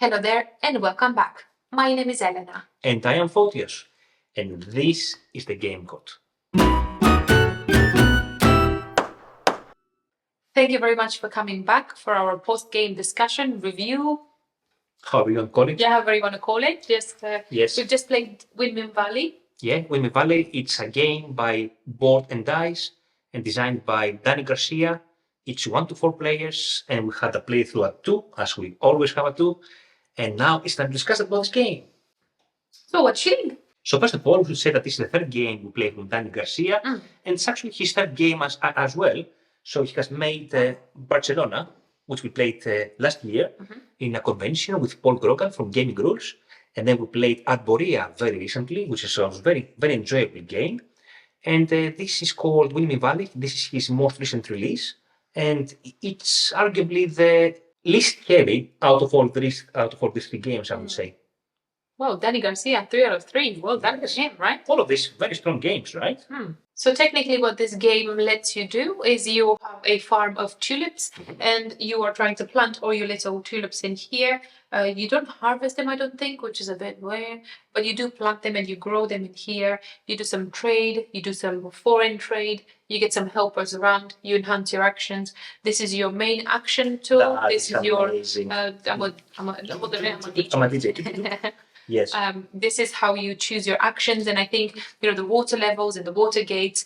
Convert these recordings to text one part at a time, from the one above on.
Hello there and welcome back. My name is Elena. And I am Photios. And this is the game code. Thank you very much for coming back for our post-game discussion review. However you want to call it. Yeah, however you want to call it. Yes. We've just played Windmill Valley. Yeah, Windmill Valley. It's a game by Board and Dice and designed by Dani Garcia. It's 1 to 4 players, and we had a playthrough at 2, as we always have at 2. And now it's time to discuss about this game. So what do you think? So first of all, we should say that this is the third game we played with Dani Garcia, and it's actually his third game as well. So he has made Barcelona, which we played last year in a convention with Paul Grogan from Gaming Rules. And then we played Arborea very recently, which is a very, very enjoyable game. And this is called Windmill Valley. This is his most recent release. And it's arguably the least heavy out of all these 3 games, I would say. Well, Dani Garcia, 3 out of 3. Well, that is him, right? All of these very strong games, right? So technically what this game lets you do is you have a farm of tulips and you are trying to plant all your little tulips in here. You don't harvest them, I don't think, which is a bit weird, but you do plant them and you grow them in here. You do some trade, you do some foreign trade, you get some helpers around, you enhance your actions. This is your main action tool. This is your amazing. I'm a DJ. Yes. This is how you choose your actions, and I think the water levels and the water gates,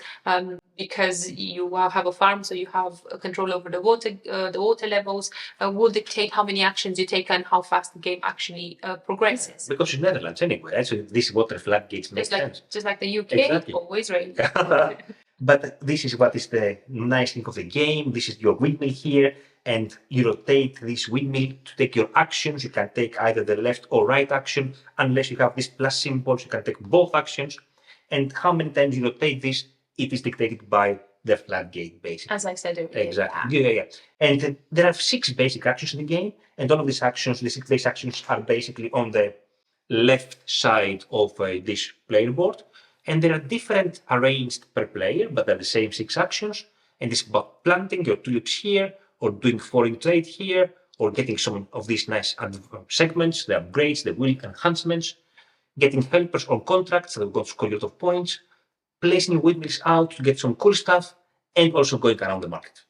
because you have a farm, so you have control over the water levels, will dictate how many actions you take and how fast the game actually progresses. Because it's Netherlands anyway, right? So this water floodgates make sense. Just like the UK, Exactly. Always rain. But this is what is the nice thing of the game. This is your windmill here, and you rotate this windmill to take your actions. You can take either the left or right action. Unless you have these plus symbols, you can take both actions. And how many times you rotate this, it is dictated by the floodgate, basically. As I said earlier. Exactly. Yeah. And there are 6 basic actions in the game, and all of these actions, the 6 basic actions, are basically on the left side of this player board. And they are different arranged per player, but they're the same 6 actions. And it's about planting your tulips here, or doing foreign trade here, or getting some of these nice segments, the upgrades, the wheel enhancements, getting helpers on contracts that are going to score a lot of points, placing windmills out to get some cool stuff, and also going around the market.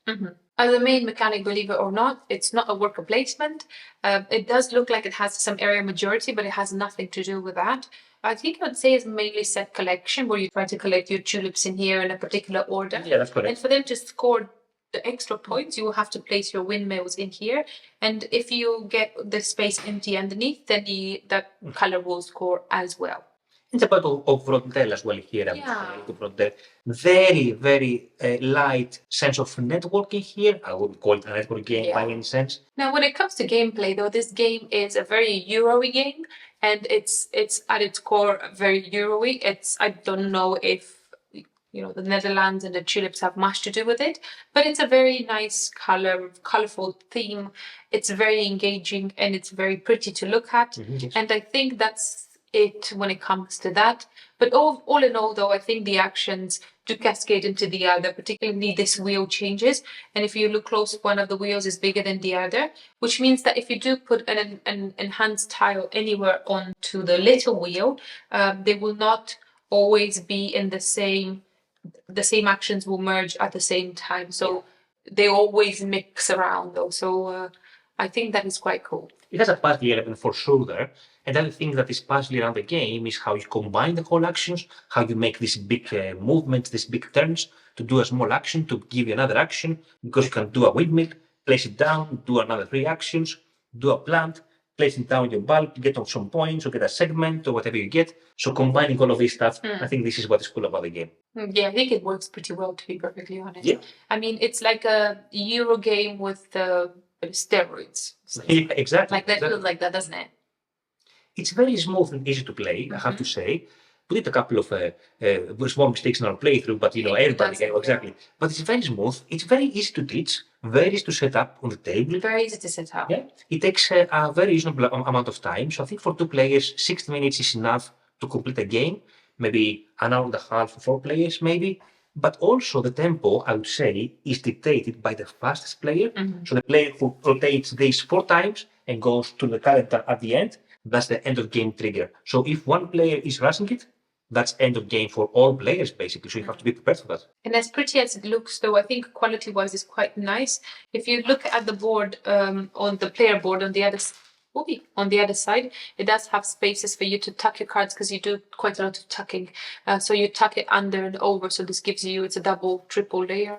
As a main mechanic, believe it or not, it's not a worker placement. It does look like it has some area majority, but it has nothing to do with that. I think I would say it's mainly set collection, where you try to collect your tulips in here in a particular order. Yeah, that's correct. And for them to score the extra points, you will have to place your windmills in here. And if you get the space empty underneath, then that color will score as well. It's a bit of Rondel as well here. Yeah. Very, very light sense of networking here. I wouldn't call it a network game by any sense. Now, when it comes to gameplay, though, this game is a very Euro-y game, and it's at its core very Euro-y. I don't know if the Netherlands and the tulips have much to do with it, but it's a very nice colorful theme. It's very engaging and it's very pretty to look at. Yes. And I think that's it when it comes to that. But all in all, though, I think the actions do cascade into the other, particularly this wheel changes. And if you look close, one of the wheels is bigger than the other, which means that if you do put an enhanced tile anywhere onto the little wheel, they will not always be in the same actions will merge at the same time. So they always mix around, though. So I think that is quite cool. It has a puzzle element for sure there. And the other thing that is puzzling around the game is how you combine the whole actions, how you make these big movements, these big turns to do a small action, to give you another action, because you can do a windmill, place it down, do another 3 actions, do a plant, place it down your bulb, get on some points or get a segment or whatever you get. So combining all of this stuff, I think this is what is cool about the game. Yeah, I think it works pretty well, to be perfectly honest. Yeah. I mean, it's like a Euro game with steroids. Yeah, exactly. Like that feels like that, doesn't it? It's very smooth and easy to play, I have to say. We did a couple of small mistakes in our playthrough, but everybody can exactly. But it's very smooth. It's very easy to teach, very easy to set up on the table. Very easy to set up. Yeah, it takes a very reasonable amount of time. So I think for 2 players, 60 minutes is enough to complete a game. Maybe an hour and a half for 4 players, maybe. But also the tempo, I would say, is dictated by the fastest player. So the player who rotates this 4 times and goes to the calendar at the end, that's the end of game trigger. So if one player is rushing it, that's end of game for all players, basically. So you have to be prepared for that. And as pretty as it looks, though, I think quality-wise is quite nice. If you look at the board, on the player board on the other side, it does have spaces for you to tuck your cards because you do quite a lot of tucking. So you tuck it under and over. So this gives you, it's a double, triple layer,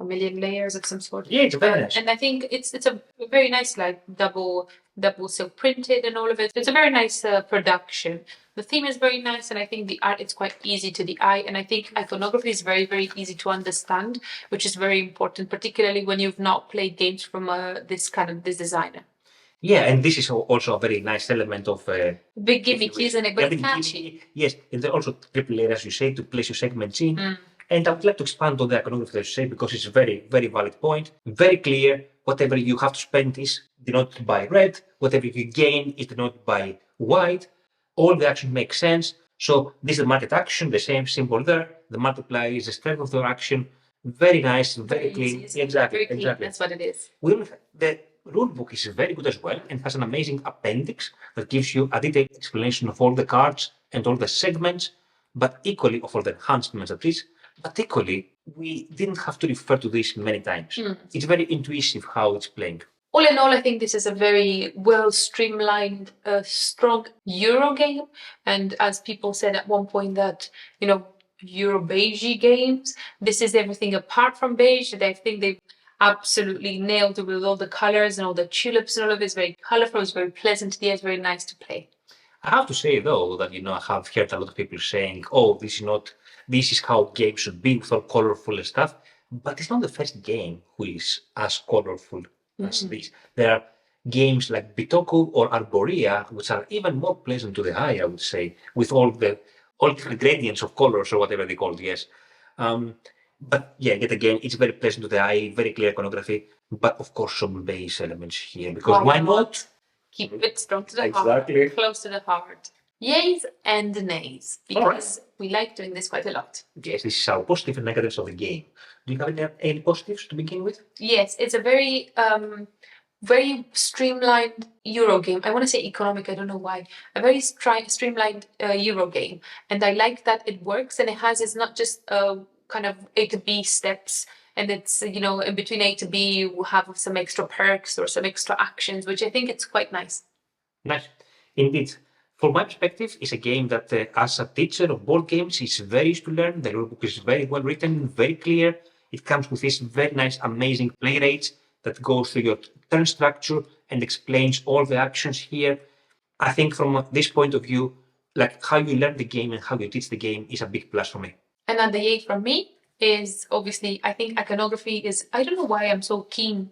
a million layers of some sort. Yeah, it's very nice. And I think it's a very nice, like double silk printed and all of it. It's a very nice production. The theme is very nice, and I think the art is quite easy to the eye. And I think iconography is very, very easy to understand, which is very important, particularly when you've not played games from this designer. Yeah, and this is also a very nice element of big gimmick, isn't it? But it's catchy. gimmicky. Yes, and there are also triple layers, as you say, to place your segments in. And I would like to expand on the iconography, as you say, because it's a very, very valid point. Very clear. Whatever you have to spend is denoted by red. Whatever you gain is denoted by white. All the action makes sense. So this is the market action, the same symbol there. The multiplier is the strength of the action. Very nice, very clean. Exactly, very clean. exactly. That's what it is. The rulebook is very good as well and has an amazing appendix that gives you a detailed explanation of all the cards and all the segments, but equally of all the enhancements at least. But equally, we didn't have to refer to this many times. It's very intuitive how it's playing. All in all, I think this is a very well streamlined, strong Euro game. And as people said at one point that, Euro beige games, this is everything apart from beige. I think they've absolutely nailed it with all the colors and all the tulips and all of it. It's very colorful, it's very pleasant to the eye, it's very nice to play. I have to say though that I have heard a lot of people saying, "Oh, this is how games should be with all colorful and stuff." But it's not the first game who is as colorful as this. There are games like Bitoku or Arborea, which are even more pleasant to the eye, I would say, with all the gradients of colors or whatever they call it. Yes. But yeah, yet again, it's very pleasant to the eye, very clear iconography, but of course some base elements here, because why not? Keep it strong to the heart, close to the heart. Yays and nays, because we like doing this quite a lot. Yes, this is our positive and negatives of the game. Do you have any positives to begin with? Yes, it's a very streamlined Euro game. I want to say economic, I don't know why. A very streamlined Euro game. And I like that it works and it's not just kind of A to B steps. And it's, in between A to B, you have some extra perks or some extra actions, which I think it's quite nice. Nice. Indeed. From my perspective, it's a game that, as a teacher of board games, is very easy to learn. The rulebook is very well written, very clear. It comes with this very nice, amazing play rates that goes through your turn structure and explains all the actions here. I think from this point of view, like how you learn the game and how you teach the game is a big plus for me. Another yay from me is obviously, I think iconography is, I don't know why I'm so keen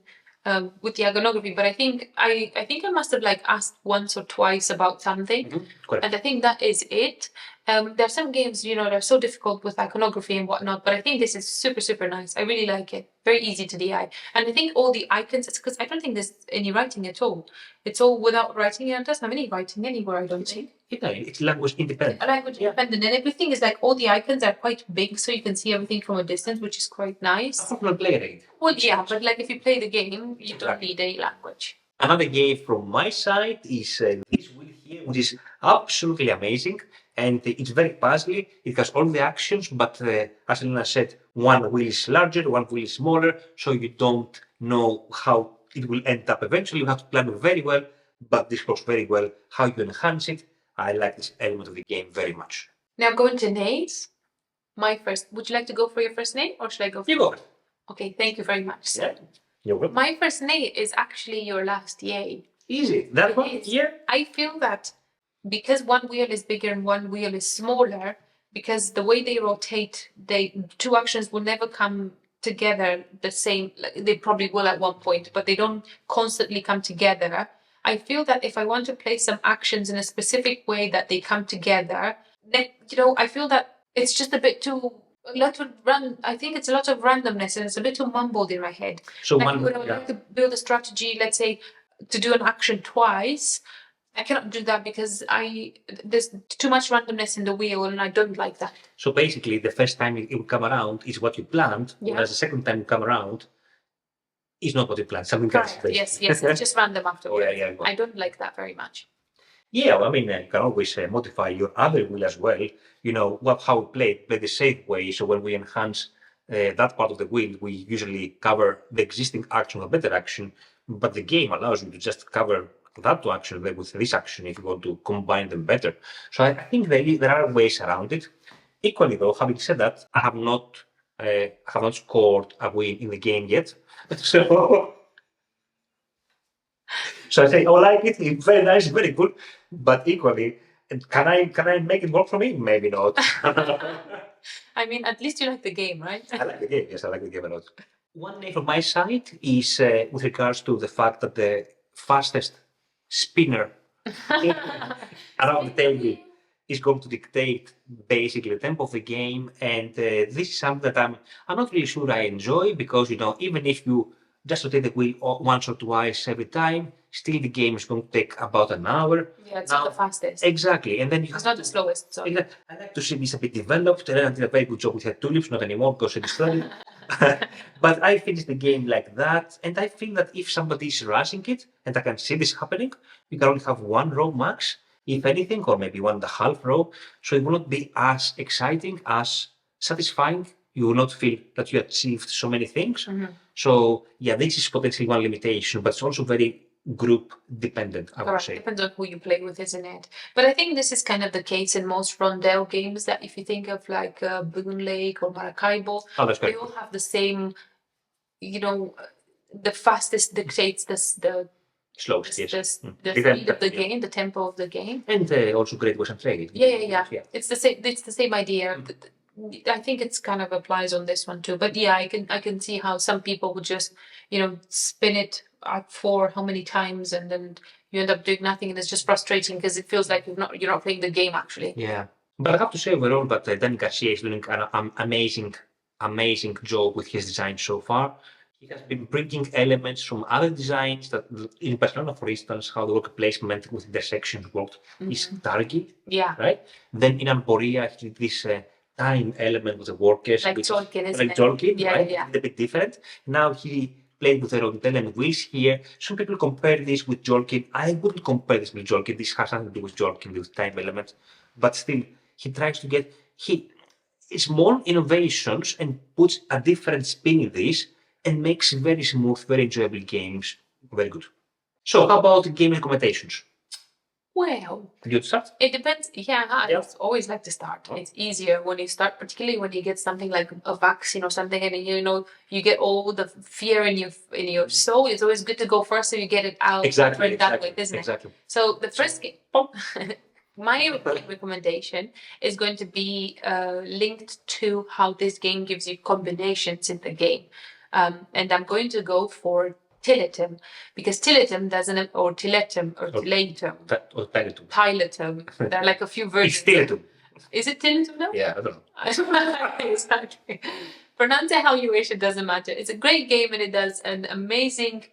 with the iconography, but I think I must have asked once or twice about something, and I think that is it. There are some games, they're so difficult with iconography and whatnot, but I think this is super, super nice. I really like it. Very easy to the eye. And I think all the icons, it's because I don't think there's any writing at all. It's all without writing. It doesn't have any writing anywhere, I don't think. It's language independent. Language independent. And everything is all the icons are quite big, so you can see everything from a distance, which is quite nice. Not playing. Well, yeah, but if you play the game, you don't need any language. Another game from my side is this wheel here, which is absolutely amazing. And it's very puzzly. It has all the actions, but as Elena said, one wheel is larger, one wheel is smaller, so you don't know how it will end up eventually. You have to plan it very well, but this works very well. How you enhance it, I like this element of the game very much. Now going to nays. Would you like to go for your first nay, or should I go for You go. Okay, thank you very much. Yeah, you're welcome. My first nay is actually your last yay. Easy. That one? Yeah. I feel that because one wheel is bigger and one wheel is smaller, because the way they rotate, two actions will never come together the same. They probably will at one point, but they don't constantly come together. I feel that if I want to play some actions in a specific way that they come together, then, I feel that it's just a bit too... I think it's a lot of randomness and it's a bit too mumbled in my head. So when I would like to build a strategy, let's say, to do an action twice, I cannot do that because there's too much randomness in the wheel and I don't like that. So basically, the first time it will come around is what you planned, whereas the second time you come around, is not what you plan. Something else. Correct. Yes, it's just random afterwards. Yeah. I don't like that very much. Yeah, well, I mean, you can always modify your other wheel as well. You know, how we play the safe way. So when we enhance that part of the wheel, we usually cover the existing action with a better action, but the game allows you to just cover that two actions with this action if you want to combine them better. So I think there are ways around it. Equally, though, having said that, I have not scored a win in the game yet. So I say, oh, like it, it's very nice, very good, but equally, can I make it work for me? Maybe not. I mean, at least you like the game, right? I like the game. Yes, I like the game a lot. One name from my side is with regards to the fact that the fastest spinner around the table is going to dictate basically the tempo of the game, and this is something that I'm not really sure I enjoy because even if you just rotate the wheel once or twice every time, still the game is going to take about an hour. Yeah, it's not the fastest. Exactly, and then it's not the slowest. So I like to see this a bit developed. I did a very good job with her tulips, not anymore because it is destroyed. But I finished the game like that, and I feel that if somebody is rushing it, and I can see this happening, you can only have one row max, if anything, or maybe 1.5 row. So it will not be as exciting, as satisfying. You will not feel that you achieved so many things. Mm-hmm. So yeah, this is potentially one limitation, but it's also very group dependent, I would say. Depends on who you play with, isn't it? But I think this is kind of the case in most rondel games, that if you think of like Boone Lake or Maracaibo, they all have the same, the fastest dictates the slowest, the speed of the game, the tempo of the game. And also great Western trading. Yeah. It's the same idea. I think it's kind of applies on this one too. But yeah, I can see how some people would just, spin it for how many times, and then you end up doing nothing, and it's just frustrating because it feels like you're not playing the game actually. Yeah, but I have to say overall that Dani Garcia is doing an amazing job with his design so far. He has been bringing elements from other designs that, in Barcelona, for instance, how the worker placement with intersections worked is target. Yeah. Right. Then in Alboria, he did this time element with the workers, like Jolkin, isn't like Jolkin, yeah, right? Yeah. It's a bit different. Now he played with the rondel and wheels here. Some people compare this with Jolkin. I wouldn't compare this with Jolkin. This has nothing to do with Jolkin, with time elements. But still, he tries to get small innovations and puts a different spin in this and makes very smooth, very enjoyable games. Very good. So how about game recommendations? Well, you start? It depends. Yeah, I always like to start. It's easier when you start, particularly when you get something like a vaccine or something, and you get all the fear in your soul. It's always good to go first, so you get it out. Exactly. That way, isn't it? Exactly. So the first game, my recommendation is going to be linked to how this game gives you combinations in the game, and I'm going to go for Tiletum, because Tiletum doesn't, or Tiletum, or Tiletum, or Tiletum. Tiletum. There are like a few versions. It's Tiletum. Is it Tiletum now? Yeah, I don't know. Exactly. Pronounce it how you wish, it doesn't matter. It's a great game, and it does an amazing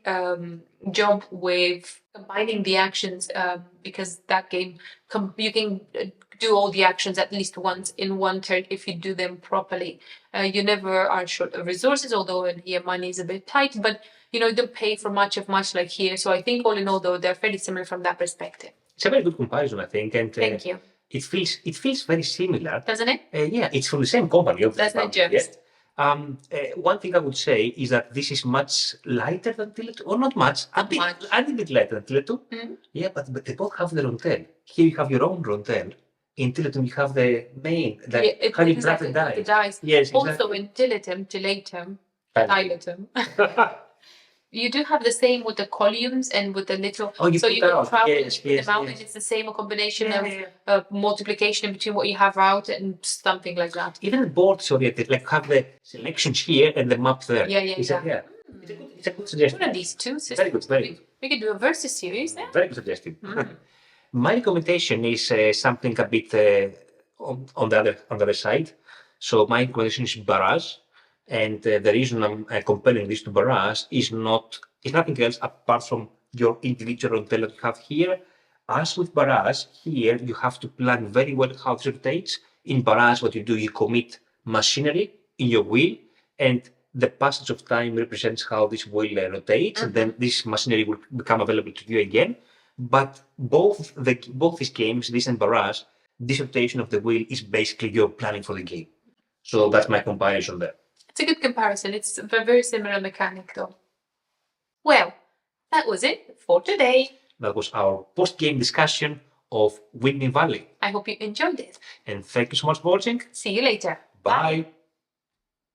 job with combining the actions, because that game, you can do all the actions at least once in one turn if you do them properly. You never are short of resources, although in here money is a bit tight, but you don't pay for much like here. So I think all in all, though, they're fairly similar from that perspective. It's a very good comparison, I think. And thank you. It feels very similar, doesn't it? Yeah, it's from the same company. Doesn't it just? One thing I would say is that this is much lighter than Tiletum, or not much, a bit lighter than Tiletum. Mm-hmm. Yeah, but they both have the rondel. Here you have your own rondel. In Tiletum you have the main, how you grab the dice. The dice. Yes, also in Tiletum, you do have the same with the columns and with the little. So you can travel with the mountain. It's the same combination of multiplication between what you have out and something like that. Even the boards oriented, like have the selections here and the map there. Yeah. It's a good suggestion. One of these two systems. Very good. Very good. We could do a versus series. Yeah? Very good suggestion. My recommendation is something a bit on the other side. So my recommendation is Barrage. And the reason I'm comparing this to Barrage is nothing else apart from your individual rondel that you have here. As with Barrage, here you have to plan very well how it rotates. In Barrage, what you do, you commit machinery in your wheel, and the passage of time represents how this wheel rotates, and then this machinery will become available to you again. But both these games, this and Barrage, this rotation of the wheel is basically your planning for the game. So that's my comparison there. It's a good comparison. It's a very similar mechanic, though. Well, that was it for today. That was our post-game discussion of Windmill Valley. I hope you enjoyed it. And thank you so much for watching. See you later. Bye.